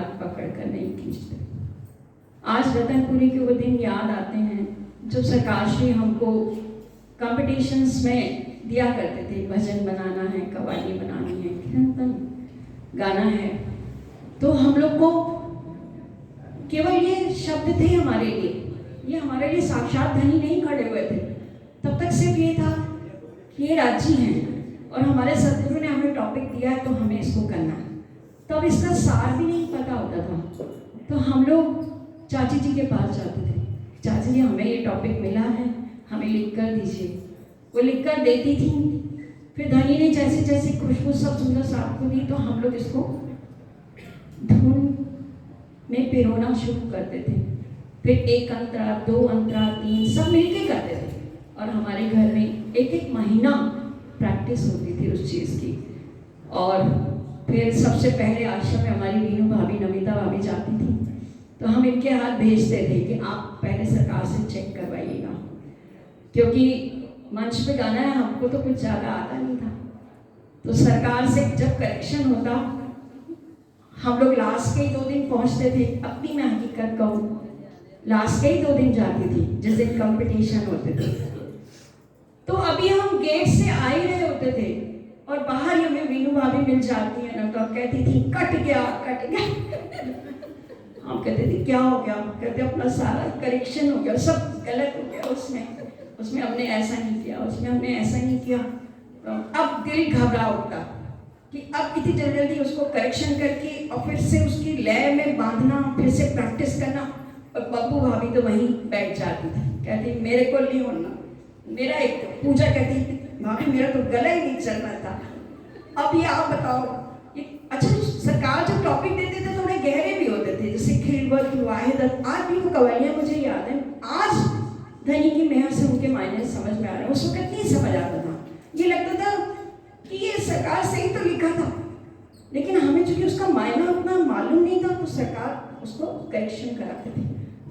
हाथ पकड़कर नहीं खींचते। आज रतनपुरी के वो दिन याद आते हैं जब सरकार श्री हमको कॉम्पिटिशन्स में दिया करते थे, भजन बनाना है, कव्वाली बनानी है, कीर्तन गाना है। तो हम लोग को केवल ये शब्द थे हमारे लिए, ये हमारे लिए साक्षात धनी नहीं खड़े हुए थे। तब तक सिर्फ ये था कि ये राजी हैं और हमारे सदगुरु ने हमें टॉपिक दिया है तो हमें इसको करना है। तो अब इसका सार भी नहीं पता होता था। तो हम लोग चाची जी के पास जाते थे, चाची जी हमें ये टॉपिक मिला है, हमें लिख कर दीजिए। वो लिख कर देती थी। फिर धनी ने जैसे जैसे खुशबू सब सुंदर साथ को दी तो हम लोग इसको धुन में पिरोना शुरू करते थे। फिर 1 अंतरा, 2 अंतरा, 3 सब मिलके करते थे और हमारे घर में 1 महीना प्रैक्टिस होती थी उस चीज़ की। और फिर सबसे पहले आश्रम में हमारी वीनू भाभी, नमिता भाभी जाती थी तो हम इनके हाथ भेजते थे कि आप पहले सरकार से चेक करवाइएगा, क्योंकि मंच पे गाना है, हमको तो कुछ ज़्यादा आता नहीं था। तो सरकार से जब करेक्शन होता, हम लोग लास्ट के ही 2 दिन पहुंचते थे। अपनी मैं हकीकत कहूँ, लास्ट के ही 2 दिन जाती थी जिस दिन कंपटीशन होते थे। तो अभी हम गेट से आ ही रहे होते थे और बाहर ही हमें वीनू भाभी मिल जाती है ना, तो कहती थी कट गया, कट गया। हम कहते थे क्या हो गया? कहते अपना सारा करेक्शन हो गया, सब गलत हो गया, उसमें हमने ऐसा नहीं किया, उसमें हमने ऐसा नहीं किया। तो अब दिल घबरा उठता कि अब इतनी जल्दी उसको करेक्शन करके और फिर से उसकी लय में बांधना, फिर से प्रैक्टिस करना। और बब्बू भाभी तो वहीं बैठ जाती थी, कहती मेरे को नहीं होना। मेरा एक पूजा कहती भाभी मेरा तो गला ही नहीं चल रहा था। अब ये आप बताओ, अच्छा तो सरकार जब टॉपिक देते थे थोड़े गहरे भी होते थे, जैसे खिलवत, वाहिदत। आज भी वो कवालियाँ मुझे याद है। आज धनी की मेहर से उनके मायने समझ में आ रहे हैं, उस वक्त नहीं समझ आता था। ये लगता था कि ये सरकार से ही तो लिखा था, लेकिन हमें चूंकि उसका मायना उतना मालूम नहीं था तो सरकार उसको करेक्शन कराते थे।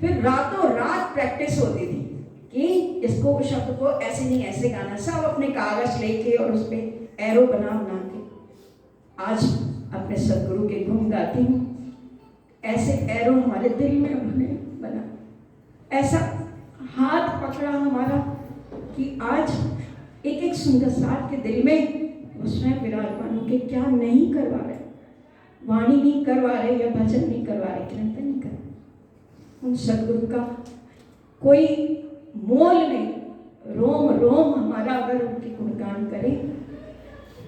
फिर रातों रात प्रैक्टिस होती थी कि इसको शब्द को ऐसे नहीं ऐसे गाना। सब अपने कागज लेके और उस पर एरो बना के आज अपने सदगुरु के गुण गाती हूँ। ऐसे एरो हमारे दिल में उन्होंने बना, ऐसा हाथ पकड़ा हमारा कि आज एक सुंदर साथ के दिल में उसमें विराजमान होकर क्या नहीं करवा रहे, वाणी नहीं करवा रहे या भजन नहीं करवा रहे, कीर्तन नहीं कर रहे। उन सदगुरु का कोई मोल नहीं, रोम रोम हमारा अगर उनके गुणगान करे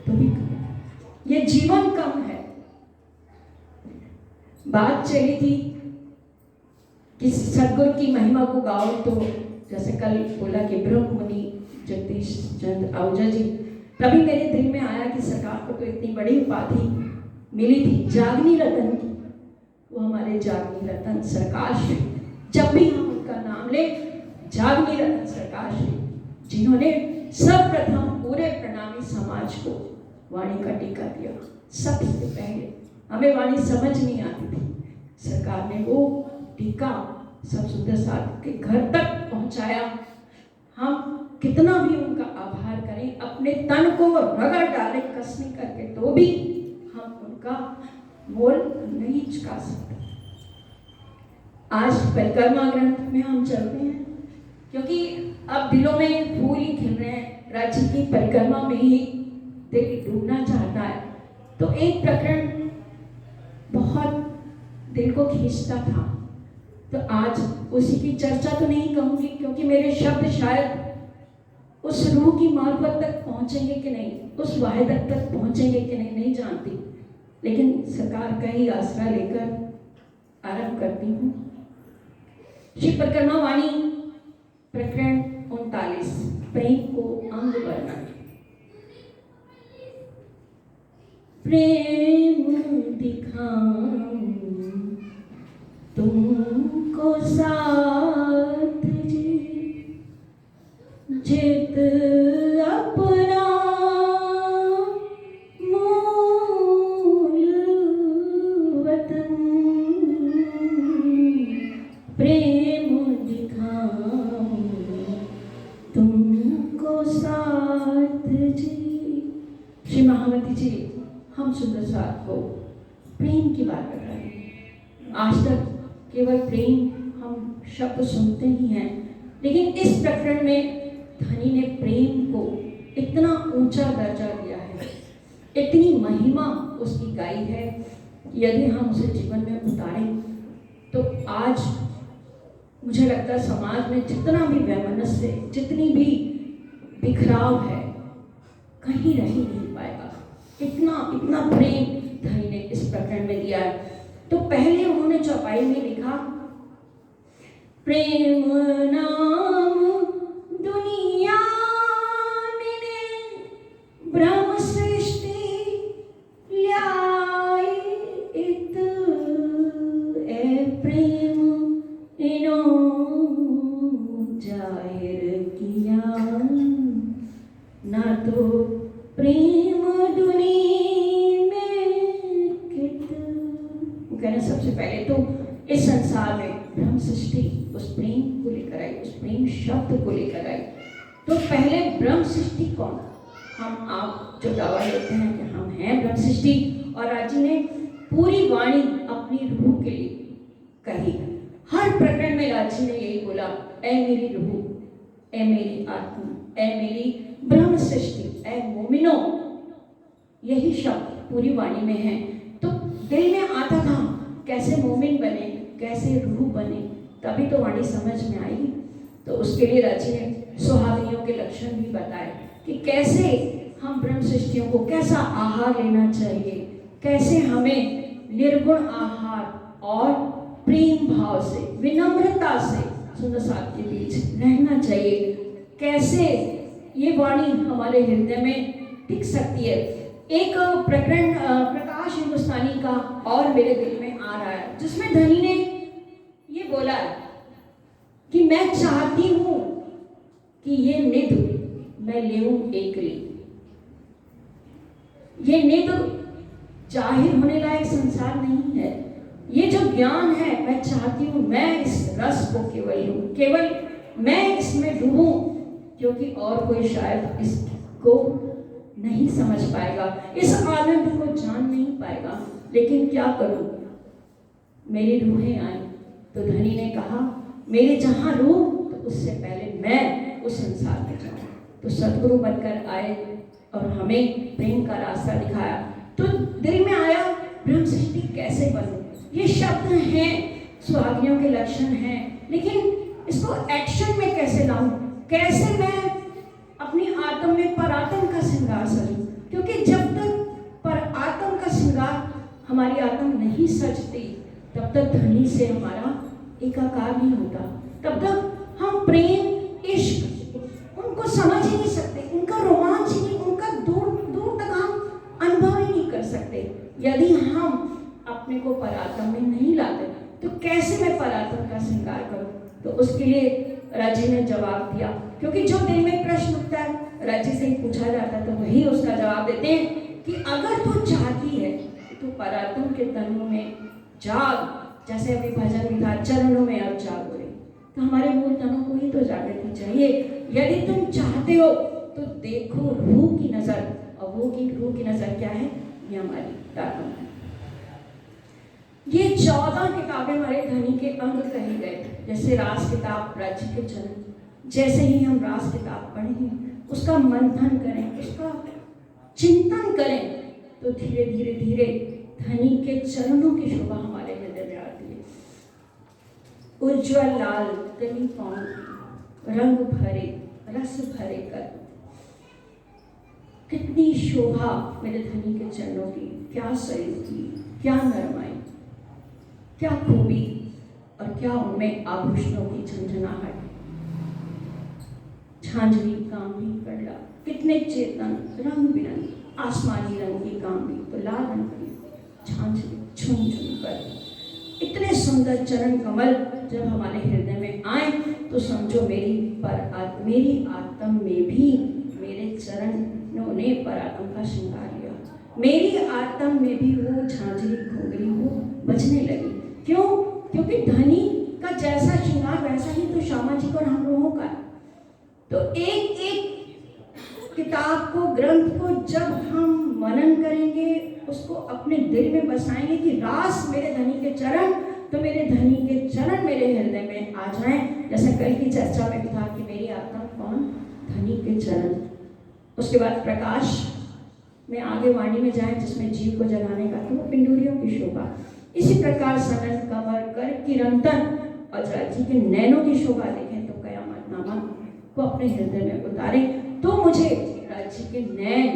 तो भी ये जीवन कम है। बात चली थी कि सदगुरु की महिमा को गाओ, तो जैसे कल बोला कि ब्रह्म मुनि जगदीश चंद्र आहूजा जी, तभी मेरे दिल में आया कि सरकार को तो इतनी बड़ी उपाधि मिली थी जागनी रतन की। वो हमारे जागनी रतन सरकार श्री, जब भी हम उनका नाम ले, जागनी रतन सरकार श्री, जिन्होंने सर्वप्रथम पूरे प्रणामी समाज को वाणी का टीका दिया। सबसे पहले हमें वाणी समझ नहीं आती थी, सरकार ने वो टीका सब सुंदर साथ के घर तक पहुंचाया। हम कितना भी उनका आभार करें, अपने तन को रगड़ डाले कसनी करके, तो भी हम उनका मोल नहीं चुका सकते। आज परिक्रमा ग्रंथ में हम चलते हैं क्योंकि अब दिलों में फूल ही खिल रहे हैं, राज्य की परिक्रमा में ही दिल डूबना चाहता है। तो एक प्रकरण बहुत दिल को खींचता था, तो आज उसी की चर्चा तो नहीं कहूँगी क्योंकि मेरे शब्द शायद उस रूह की मार्फत तक पहुँचेंगे कि नहीं, उस वाहिदत तक पहुँचेंगे कि नहीं जानती, लेकिन सरकार का ही आसरा लेकर आरंभ करती हूँ। श्री परिक्रमा वाणी प्रकरण 39, प्रेम को अंग वर्णन। प्रेम दिखाऊं तुमको साथ जी, जित अपना मूल वतन। प्रेम दिखाऊं तुमको साथ जी। श्री महामती जी हम सुंदर साथ को प्रेम की बात कर रहे हैं। आज तक केवल प्रेम हम शब्द सुनते ही हैं, लेकिन इस प्रकरण में धनी ने प्रेम को इतना ऊंचा दर्जा दिया है, इतनी महिमा उसकी गाई है। यदि हम उसे जीवन में उतारें तो आज मुझे लगता है समाज में जितना भी वैमनस्य, जितनी भी बिखराव है, कहीं रह ही नहीं पाएगा। इतना प्रेम धनी ने इस प्रकरण में दिया है। तो पहले उन्होंने चौपाई में लिखा, प्रेम नाम दुनिया में ब्रह्म सृष्टि ल्याई इत ए प्रेम इनो जाहिर किया, ना तो प्रेम दुनिया में कित। वो कहना सबसे पहले तो इस संसार में ब्रह्म सृष्टि उस प्रेम को लेकर आई, उस प्रेम शब्द को लेकर आई। तो पहले ब्रह्म सृष्टि कौन? हम आप जो दावा लेते हैं कि हम हैं ब्रह्म सृष्टि, और आज जी ने पूरी वाणी अपनी रूह के लिए कही। हर प्रकरण में राज जी ने यही बोला, ऐ मेरी रूह, ऐ मेरी आत्मा, ऐ मेरी ब्रह्म सृष्टि, ऐ मोमिनो। यही शब्द पूरी वाणी में है। तो दिल में आता था कैसे मोमिन बने, कैसे रूह बने, तभी तो वाणी समझ में आएगी। तो उसके लिए राजी ने सुहागिनियों के लक्षण भी बताए कि कैसे हम ब्रह्म सृष्टियों को कैसा आहार लेना चाहिए, कैसे हमें निर्गुण आहार और प्रेम भाव से, विनम्रता से सुंदर साथ के बीच रहना चाहिए, कैसे ये वाणी हमारे हृदय में टिक सकती है। एक प्रकरण प्रकाश हिंदुस्तानी का और मेरे दिल में आ रहा है, जिसमें धनी ने ये बोला कि मैं चाहती हूं कि ये निध मैं लेऊं एकली। ये निध जाहिर होने लायक संसार नहीं है। ये जो ज्ञान है, मैं चाहती हूं मैं इस रस को केवल लूं, केवल मैं इसमें डूबूं, क्योंकि और कोई शायद इसको नहीं समझ पाएगा, इस आनंद को जान नहीं पाएगा। लेकिन क्या करूं, मेरी रूहें आई। तो धनी ने कहा, मेरे जहां रूह तो उससे पहले मैं उस संसार में जाऊं। तो सदगुरु बनकर आए और हमें प्रेम का रास्ता दिखाया। तो दिल में आया ब्रह्म सृष्टि कैसे बनूं। ये शब्द हैं, सुहागिनियों के लक्षण हैं, लेकिन इसको एक्शन में कैसे लाऊं, कैसे मैं अपनी आत्म में परात्म का श्रृंगार सजूं। क्योंकि जब तक परात्म का श्रृंगार हमारी आत्म नहीं सजती, तब तक धनी से हमारा एकाकार नहीं होता, तब तक हम प्रेम, इश्क उनको समझ ही नहीं सकते, उनका रोमांच ही, उनका दूर दूर तक हम अनुभव ही नहीं कर सकते। यदि हम अपने को परात्म में नहीं लाते, तो कैसे मैं परात्म का श्रृंगार करूं। तो उसके लिए राजी ने जवाब दिया, क्योंकि जो दिल में प्रश्न उठता है राजी से ही पूछा जाता है, तो वही उसका जवाब देते हैं कि अगर तू चाहती है तो परात्म के तनों में जाग, जैसे अभी भजन भी था, चरणों में अब जागो रे। तो हमारे मूल तनों को ही तो जागृति चाहिए। यदि तुम चाहते हो तो देखो रूह की नजर, और वो की रूह की नजर क्या है, ये हमारी आत्मा है। ये 14 किताबें हमारे धनी के अंग कहे गए, जैसे रास किताब, राज्य के जन्म। जैसे ही हम रास किताब पढ़ें, उसका मंथन करें, उसका चिंतन करें, तो धीरे धीरे धीरे धनी के चरणों की शोभा हमारे हृदय में आती है। उज्ज्वल लाल कली पाँव, रंग भरे रस भरे कर, कितनी शोभा मेरे धनी के चरणों की, क्या शरीर की, क्या नरमाई, क्या खूबी, और क्या उनमें आभूषणों की झंझनाहट, झांझरी कामनी करला, कितने चेतन, रंग बिरंगी, आसमानी रंग की कामनी, तो लाल रंग की झांझरी झुम झुम कर। इतने सुंदर चरण कमल जब हमारे हृदय में आए, तो समझो मेरी आत्म में भी मेरे चरणों ने परात्म का श्रृंगार लिया। मेरी आत्म में भी वो झांझरी घुंघरी वो बजने लगी। क्यों? क्योंकि धनी का जैसा श्रृंगार वैसा ही तो श्यामा जी को और हम लोगों का। तो एक एक किताब को, ग्रंथ को जब हम मनन करेंगे, उसको अपने दिल में बसाएंगे कि रास मेरे धनी के चरण, तो मेरे धनी के चरण मेरे हृदय में आ जाएं। जैसा कल की चर्चा में था कि मेरी आत्मा कौन? धनी के चरण। उसके बाद प्रकाश में आगे वाणी में जाए जिसमें जीव को जगाने का, तो वो पिंडूरियों की शोभा। इसी प्रकार सनन कमर कर किरंतन और जी के नैनों की शोभा देखें तो कयामत नामा को अपने हृदय में उतारें। तो मुझे राज्य के नैन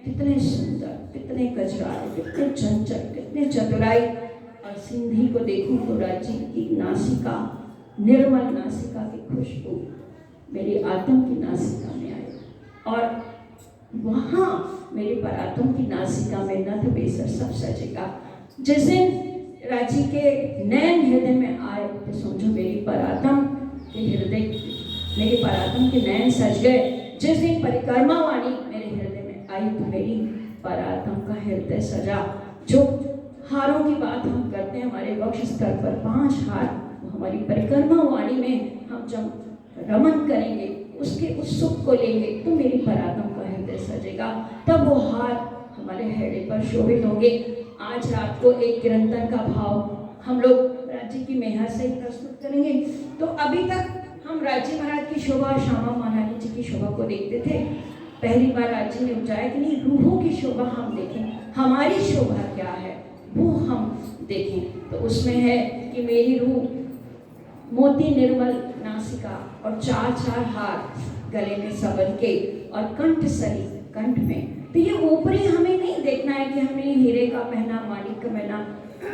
कितने सुंदर, कितने कजरारे, कितने चंचल, कितने चतुराई, और सिंधी को देखूं तो राज्य की नासिका, निर्मल नासिका की खुशबू मेरी आत्म की नासिका में आए, और वहाँ मेरे परात्म की नासिका में नथ बेसर सब सजेगा। जिस दिन राजी के नैन हृदय में आए तो समझो मेरी परात्म के हृदय, मेरी परात्म के नैन सज गए। जिस दिन परिक्रमा वाणी मेरे हृदय में आई तो मेरी परात्म का हृदय सजा। जो हारों की बात हम करते हैं हमारे वक्ष स्तर पर 5 हार, वो हमारी परिक्रमा वाणी में हम जब रमन करेंगे, उसके उस सुख को लेंगे तो मेरी परात्म का हृदय सजेगा। तब वो हार हमारे हृदय पर शोभित होंगे। आज रात को एक किरंतन का भाव हम लोग राज्य की मेहर से ही प्रस्तुत करेंगे। तो अभी तक हम राज्य महाराज की शोभा और श्यामा महारानी जी की शोभा को देखते थे। पहली बार राज्य ने उपजाया कि नहीं, रूहों की शोभा हम देखें, हमारी शोभा क्या है वो हम देखें। तो उसमें है कि मेरी रूह मोती निर्मल नासिका और 4 हार गले में सबल के और कंठ सरी कंठ में। तो ये ऊपरी हमें नहीं देखना है कि हमें हीरे का पहना, माणिक का पहना,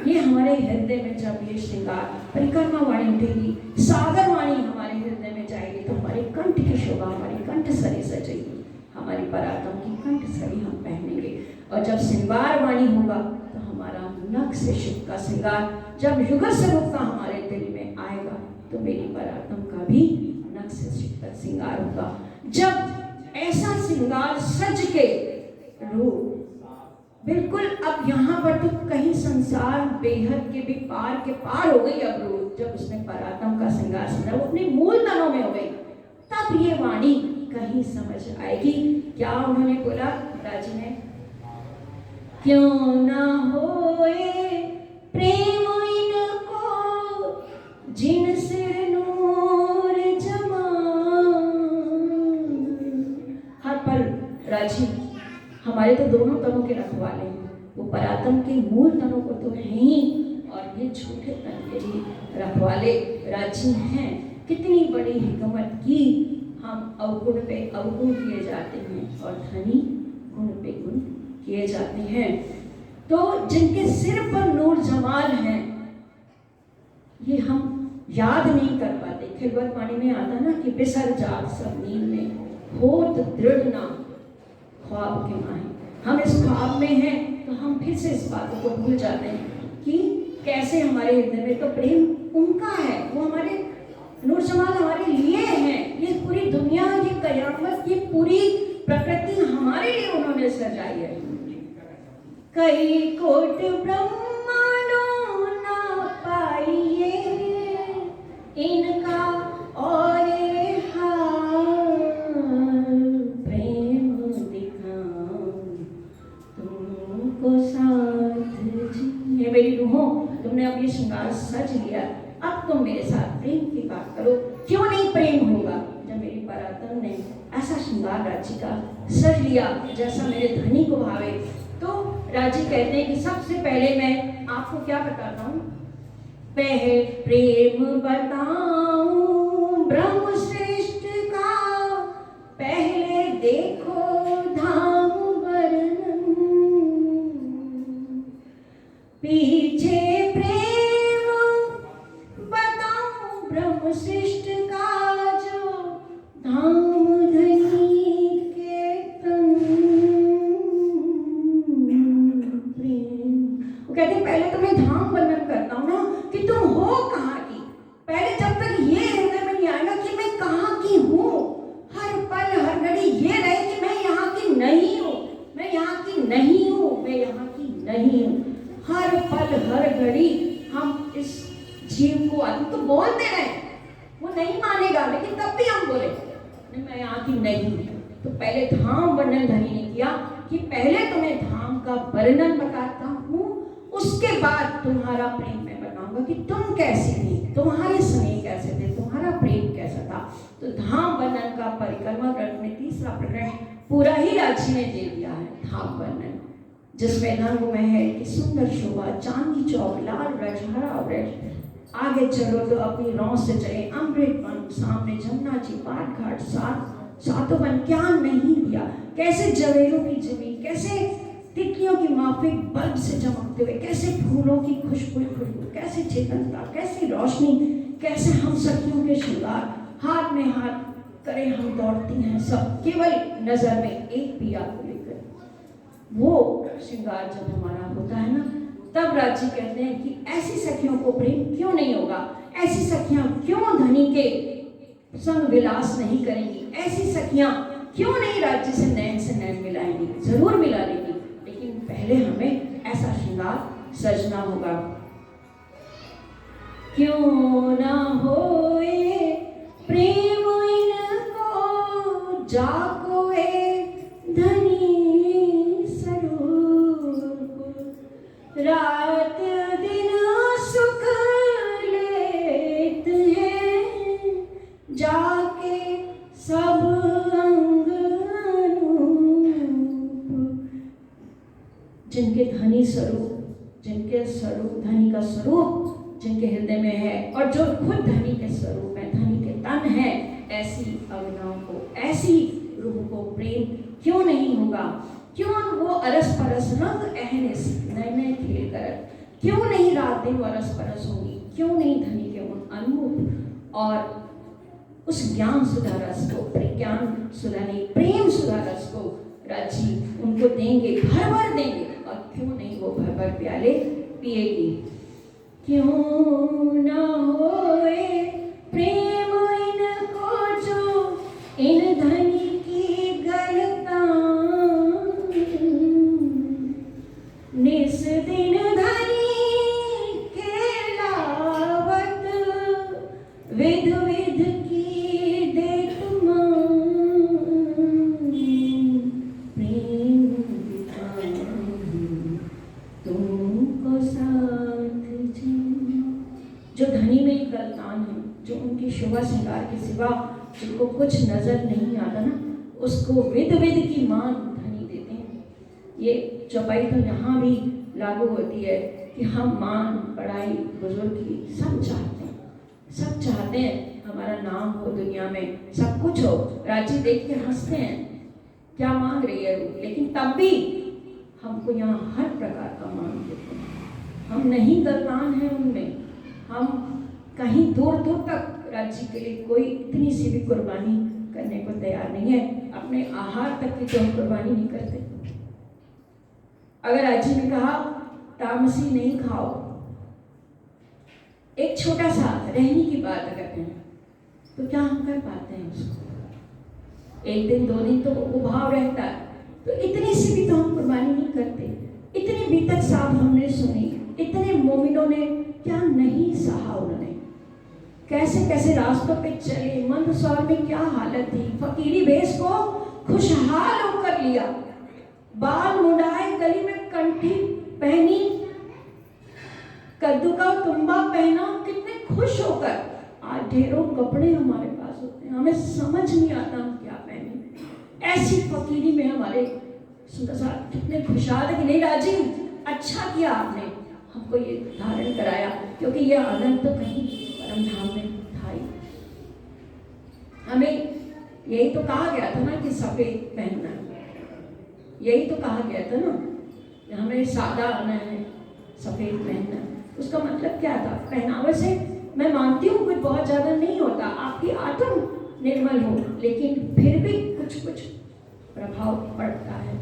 ये हमारे हृदय में जब ये श्रृंगार परिक्रमा वाणी उठेगी, सागर वाणी हमारे हृदय में जाएगी तो हमारे कंठ की शोभा, हमारी कंठ सरी सजेगी, हमारी परात्म की कंठ सरी हम पहनेंगे। और जब श्रृंगार वाणी होगा तो हमारा नख से शिव का श्रृंगार, जब युग स्वरूप का हमारे दिल में आएगा तो मेरी परात्म का भी नख से शिव का श्रृंगार होगा। जब ऐसा श्रृंगार सज के रूह बिल्कुल, अब यहाँ पर तो कहीं संसार बेहद के भी पार के पार हो गई। अब रूह जब उसने परात्म का श्रृंगार सजा, वो अपने मूल तनों में हो गई, तब ये वाणी कहीं समझ आएगी। क्या उन्होंने बोला राजी ने, क्यों ना होए प्रेम इनको जिन सिर नूर जमा। हर पल राजी हमारे तो दोनों तनों के रखवाले हैं, वो परात्म के मूल तनों को तो है ही, और ये झूठे तन के भी रखवाले राजी हैं। कितनी बड़ी हिकमत की, हम अवगुण पे अवगुण किए जाते हैं और धनी गुण पे गुण किए जाते हैं। तो जिनके सिर पर नूर जमाल है ये हम याद नहीं कर पाते। खिलवत वाणी में आता ना कि बिसर जात सब नींद में होत दृढ़ ना ख्वाब के माही। हम इस ख्वाब में हैं तो हम फिर से इस बात को भूल जाते हैं कि कैसे हमारे हृदय में तो प्रेम उनका है, वो हमारे नूर जमाल हमारे लिए हैं। ये पूरी दुनिया, ये कयामत, ये पूरी प्रकृति हमारे लिए उन्होंने सजाई है। कई कोट ब्रह्मांडों ना पाइए इनका और मेरी रूहों, तुमने अब ये श्रृंगार सज लिया, अब तुम मेरे साथ प्रेम की बात करो। क्यों नहीं प्रेम होगा जब मेरी परात्म ने ऐसा श्रृंगार राज्य का सज लिया जैसा मेरे धनी को भावे। तो राज्य कहते हैं कि सबसे पहले मैं आपको क्या बताता हूँ, पहले प्रेम बताऊं ब्रह्म श्रेष्ठ का, पहले देखो धाम वर्णन, पीछे प्रेम बताऊं ब्रह्म श्रेष्ठ का, जो धाम धनी के तन प्रेम। वो कहते हैं पहले तो मैं धाम वर्णन करता हूँ ना कि तुम हो कहाँ की। पहले जब तक ये हृदय में नहीं आएगा कि मैं कहाँ की हूँ, हर पल हर घड़ी ये रहे कि मैं यहाँ की नहीं हूँ, मैं यहाँ की नहीं हूँ, मैं यहाँ की नहीं हूँ। हर पल हर घड़ी हम इस जीव को, आदमी तो बोलते रहे, वो नहीं मानेगा लेकिन तब भी हम बोले नहीं मैं यहाँ की नहीं हूँ। तो पहले धाम वर्णन धनी ने किया कि पहले तुम्हें धाम का वर्णन बताता हूँ, उसके बाद तुम्हारा प्रेम मैं बताऊंगा। होगा कि तुम कैसी थी, तुम्हारे स्नेह कैसे थे, तुम्हारा प्रेम कैसा था। तो धाम वर्णन का परिक्रमा व्रत में तीसरा प्रकरण पूरा ही राज्य ने दे दिया है। धाम वर्णन जिसमें धर्म में है कि सुंदर शोभा, चांदी चौक, लाल व्रज, हरा व्रज, आगे चलो तो अपनी रौ से चले अमृत वन, सामने जमुना जी, पाट घाट, सातों वन, क्या नहीं दिया। कैसे जवेरों की जमीन, कैसे तितलियों की माफिक बल्ब से चमकते हुए, कैसे फूलों की खुशबू, कैसे चेतनता, कैसे रोशनी, कैसे हम सखियों के श्रृंगार, हाथ में हाथ करे हम दौड़ती हैं सब, केवल नजर में एक पिया को लेकर। वो श्रृंगार जब हमारा होता है ना, तब राजी कहते हैं कि ऐसी सखियों को प्रेम क्यों नहीं होगा, ऐसी सखियां क्यों धनी के संग विलास नहीं करेंगी, ऐसी सखियां क्यों नहीं राज्य से नैन मिलाएंगी। जरूर मिला लेंगी, लेकिन पहले हमें ऐसा श्रृंगार सजना होगा। क्यों ना होए प्रेम इनको, जाकोए धनी रात दिन सुख लेते हैं, जाके सब अंग जिनके धनी स्वरूप, जिनके स्वरूप धनी का स्वरूप जिनके हृदय में है, और जो खुद धनी के स्वरूप है, धनी के तन है, ऐसी अग्नाओं को, ऐसी रूह को प्रेम क्यों नहीं होगा। क्यों वो अरस परस रंग अहनिस नए नए खेल कर, क्यों नहीं रात दिन वो अरस परस होगी, क्यों नहीं धनी के उन अनूप और उस ज्ञान सुधा रस को, ज्ञान सुधा नहीं प्रेम सुधा रस को राजी उनको देंगे, भर भर देंगे, और क्यों नहीं वो भर भर प्याले पिएगी। क्यों ना होए प्रेम इनको, जो इन धनी की गलता, निस दिन धनी खेलावत, विध विध की देत प्रेम तुमको साथ जो धनी में गलतान है, जो उनकी शोभा श्रृंगार के सिवा जिनको कुछ नजर नहीं आता ना, उसको विध विध की मान धनी देते हैं। ये चौपाई तो यहाँ भी लागू होती है कि हम मान, पढ़ाई, बुजुर्गी सब चाहते हैं, सब चाहते हैं हमारा नाम हो दुनिया में, सब कुछ हो। राजी देख के हंसते हैं, क्या मांग रही है, लेकिन तब भी हमको यहाँ हर प्रकार का मान देते हैं। हम नहीं गलतान हैं उनमें, हम कहीं दूर दूर तक राज्य के लिए कोई इतनी सी भी कुर्बानी करने को तैयार नहीं है। अपने आहार तक की तो हम कुर्बानी नहीं करते। अगर राज्य ने कहा तामसी नहीं खाओ, एक छोटा सा रहने की बात अगर कहें, तो क्या हम कर पाते हैं उसको? एक दिन दो दिन तो वो भाव रहता है, तो इतनी सी भी तो हम कुर्बानी नहीं करते। इतनी बीतक साहब हमने सुनी, इतने मोमिनों ने क्या नहीं सहा, उन्होंने कैसे कैसे रास्तों पे चले, मंदसौर में क्या हालत थी, फकीरी भेष को खुशहाल होकर लिया, बाल मुंडाए, गली में कंठी पहनी, कद्दू का तुम्बा पहना, कितने खुश होकर। आज ढेरों कपड़े हमारे पास होते हैं, हमें समझ नहीं आता हम क्या पहने। ऐसी फकीरी में हमारे सुंदर साहब कितने खुशहाल है कि नहीं राजीव, अच्छा किया आपने हमको ये धारण कराया, क्योंकि ये आनंद तो कहीं परम धाम में था ही। हमें यही तो कहा गया था ना कि सफेद पहनना, यही तो कहा गया था ना, हमें सादा आना है, सफेद पहनना। उसका मतलब क्या था? पहनावे से मैं मानती हूँ कुछ बहुत ज्यादा नहीं होता, आपकी आत्म निर्मल हो, लेकिन फिर भी कुछ कुछ प्रभाव पड़ता है।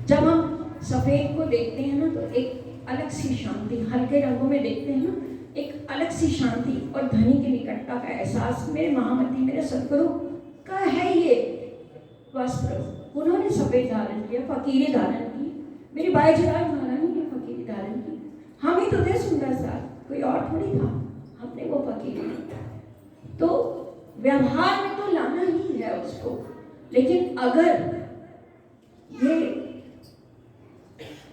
जब हम सफेद को देखते हैं ना, तो एक अलग सी शांति, हल्के रंगों में देखते हैं ना, एक अलग सी शांति और धनी की निकटता का एहसास। मेरे महामती, मेरे सदगुरु का है ये वस्त्र, उन्होंने सफेद धारण किया, फकीरी धारण की। मेरी बाईजराज महारानी ने फकीरी धारण की। हम ही तो थे सुंदर सा, कोई और थोड़ी था, हमने वो फकीरी। तो व्यवहार में तो लाना ही है उसको, लेकिन अगर ये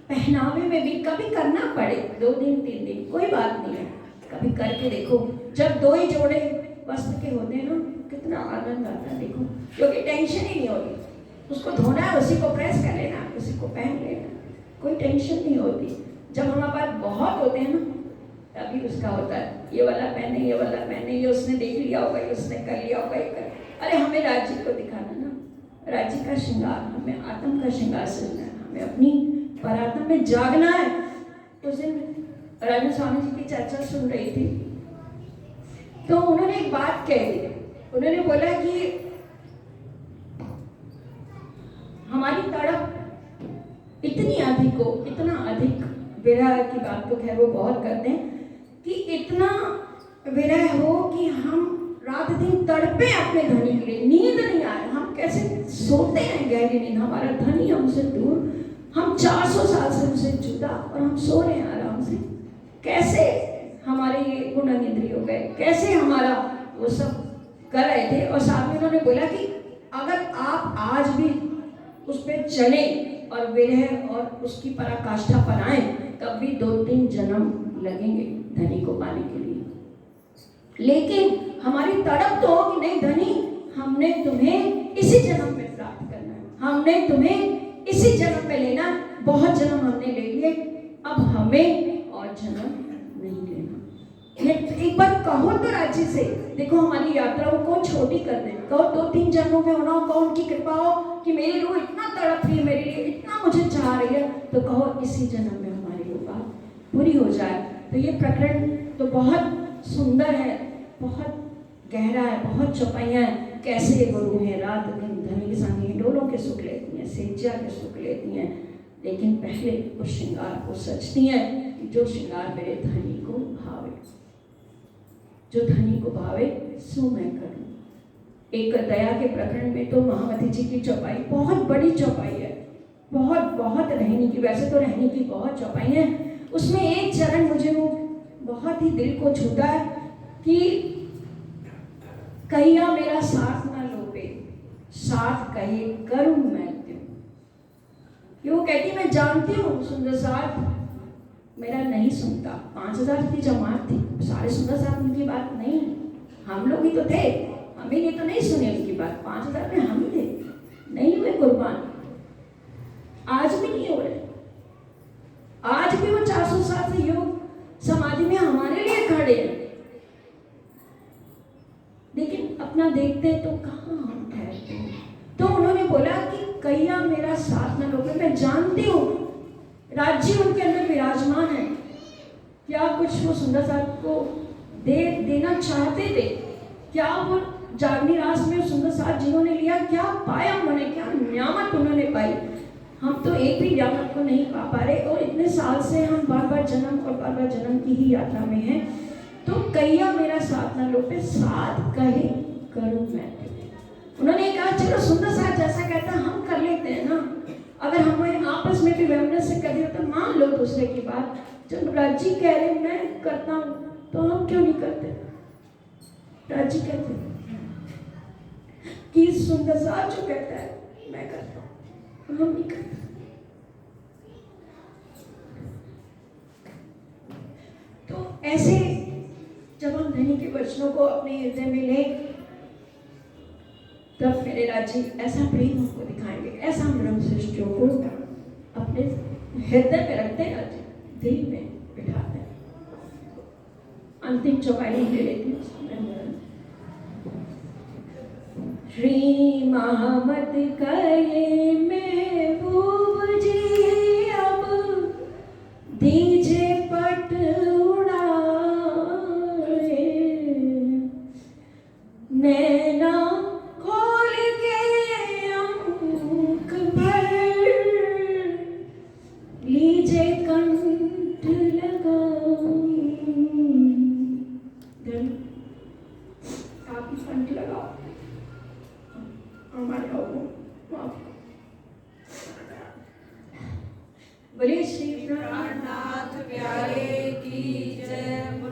पहनावे में भी कभी करना पड़े, 2 दिन 3 दिन कोई बात नहीं है, कभी करके देखो, जब 2 ही जोड़े वस्त्र के होते हैं ना, कितना आनंद आता है देखो, क्योंकि टेंशन ही नहीं होती, उसको धोना है, उसी को प्रेस कर लेना, उसी को पहन लेना, कोई टेंशन नहीं होती। जब हमारे पास बहुत होते हैं ना, तभी उसका होता है, ये वाला पहने, ये वाला पहने, ये उसने देख लिया होगा, ये उसने कर लिया होगा, ये कर। अरे हमें राज्य को दिखाना ना, राज्य का श्रृंगार, हमें आत्म का श्रृंगार सजना है, हमें अपनी परात्म में जागना है। उस दिन राजन स्वामी जी की चर्चा सुन रही थी, तो उन्होंने एक बात कह दी, उन्होंने बोला कि हमारी तड़प इतनी अधिक हो, इतना अधिक विरह की बात तो खैर वो बहुत करते हैं, कि इतना विरह हो कि हम रात दिन तड़पे अपने धनी के लिए, नींद नहीं आए, हम कैसे सोते हैं गहरी नींद, हमारा धनी हमसे दूर, हम 400 साल से हमसे जुदा और हम सो रहे हैं आराम से। कैसे हमारे ये गुण निद्री हो गए, कैसे हमारा वो सब कर रहे थे। और साथ में उन्होंने बोला कि अगर आप आज भी उस पर चले और विरह और उसकी पराकाष्ठा पर आए, तब भी 2-3 जन्म लगेंगे धनी को पाने के लिए। लेकिन हमारी तड़प तो हो कि नहीं धनी, हमने तुम्हें इसी जन्म में प्राप्त करना है, हमने तुम्हें इसी जन्म में लेना, बहुत जन्म हमने ले लिए, अब हमें और जन्म नहीं लेना। ये एक बार कहो तो राज्य से, देखो हमारी यात्राओं को छोटी कर दे, कहो 2-3 जन्मों में होना हो, कहो उनकी कृपा हो कि मेरी रूह इतना तड़प रही है मेरे लिए, इतना मुझे चाह रही है, तो कहो इसी जन्म में हमारी वो बात पूरी हो जाए। तो ये प्रकरण तो बहुत सुंदर है, बहुत गहरा है, बहुत चौपाइयाँ हैं, कैसे वो रूहें रात दिन धनी के संग हिंडोलों के सुख लेती हैं, सेज्या के सुख लेती हैं, लेकिन पहले उस श्रृंगार को सचती हैं कि जो श्रृंगार मेरे धनी को भावे, जो धनी को भावे सो मैं करूं। एक दया के प्रकरण में तो महामती जी की चौपाई बहुत बड़ी चौपाई है, बहुत बहुत रहनी की, वैसे तो रहनी की बहुत चौपाई है, उसमें एक चरण मुझे वो बहुत ही दिल को छूता है कि कहिया मेरा साथ न लोपे, साथ कहे करूं मैं त्यों। ये वो कहती मैं जानती हूँ सुंदर साथ मेरा नहीं सुनता, 5000 की जमात थी, सारे सुंदर साथ उनकी बात नहीं, हम लोग ही तो थे, हमें ये तो नहीं सुने उनकी बात, 5000 में हम ही थे, नहीं हुए कुर्बान, आज भी नहीं हो रहे, आज भी वो 400 साल से योग समाधि में हमारे लिए खड़े हैं, लेकिन अपना देखते तो कहाँ हम ठहरते हैं। तो उन्होंने बोला कि कहिया मेरा साथ न लोगे, मैं जानती हूँ राज्य उनके अंदर विराजमान है, क्या कुछ वो सुंदर साथ को देना चाहते थे, क्या वो जागनी रास में सुंदर साथ जिन्होंने लिया, क्या पाया उन्होंने, क्या न्यामत उन्होंने पाई। हम तो एक भी न्यामत को नहीं पा पा रहे, और इतने साल से हम बार बार जन्म और बार बार जन्म की ही यात्रा में हैं। तो कहिया मेरा साथ न लोपे, साथ कहे करूं मैं। उन्होंने कहा चलो सुंदर साथ जैसा कहता हम कर लेते हैं ना, अगर हमें आपस में भी वैमनस से कर दिया तो मान लो दूसरे की बात, जब राज्य कह रहे मैं करता हूँ तो हम क्यों नहीं करते। राज्य कहते कि सुंदर साथ जो कहता है मैं करता हूँ, हम नहीं करते। तो ऐसे जब हम धनी के वचनों को अपने हृदय में लें, तब मेरे राज्य ऐसा प्रेम हमको दिखाएंगे, ऐसा मृम सृष्टियों को अपने हृदय में रखते हैं, राज्य दिल में बिठाते हैं। अंतिम चौपाई ले लेती हूँ। श्री महामत कहे महबूब जी अब दीजे पट उड़ाए, नैना खोल के अंक भर लीजे कंठ लगा। आप कंठ लगाओ हमारे बोलिए श्री नाथ प्यारे की जय।